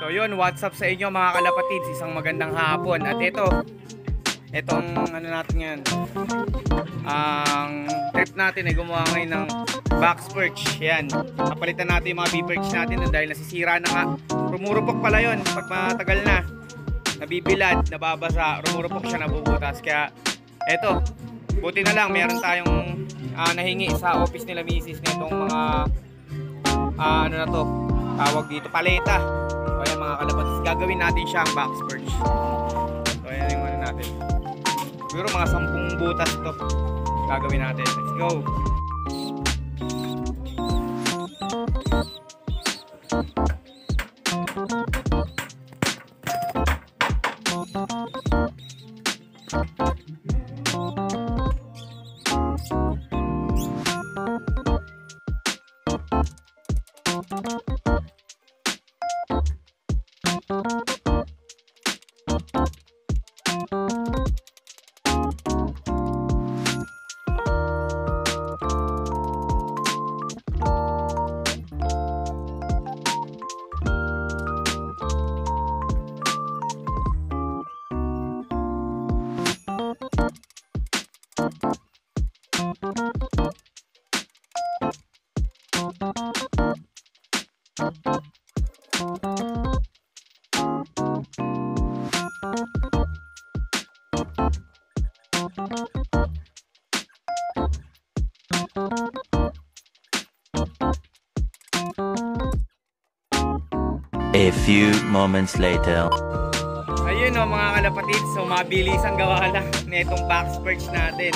So yun, what's up sa inyo mga kalapatids, isang magandang hapon. At itong ano natin yan, ang trip natin ay gumawa ngayon ng box perch. Yan, napalitan natin yung mga B-perch natin dahil nasisira na nga. Rumurupok pala yun pag matagal na, nabibilad, nababasa, rumurupok siya, nabubutas. Kaya eto, buti na lang meron tayong nahingi sa office nila misis nitong mga ano na to, tawag dito, paleta. So ayan mga kalapatids, gagawin natin siya ang box perch. So ayan yung ano natin, siguro mga 10 butas to gagawin natin. Let's go. A few moments later. Ayun o mga kalapatids, so mabilis ang gawa lang nitong box perch natin.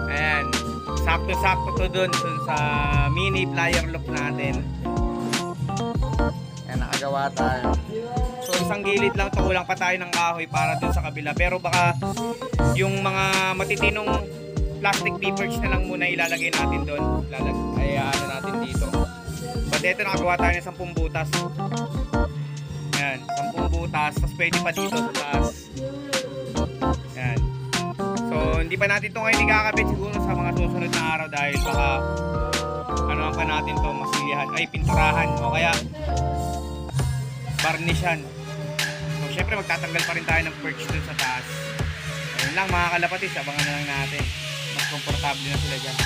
Ayan, sakto-sakto to dun sa mini plier loop natin. Ayan, nakagawa tayo. So isang gilid lang to, kulang pa tayo ng kahoy para dun sa kabila. Pero baka yung mga matitinong plastic B-perch na lang muna ilalagay natin dun. Ay ano natin dito. But ito, nakagawa tayo ng 10 butas. Ayan, 10 butas. Tapos pwede pa dito sa taas. Ayan. So hindi pa natin ito ngayon ikakabit, siguro sa mga susunod na araw dahil baka ano pa natin to, masilihan, ay pinturahan o kaya varnishan. So syempre magtatanggal pa rin tayo ng perch dun sa taas. Ayun lang mga kalapatids, abangan na lang natin. Mas komportable na sila dyan.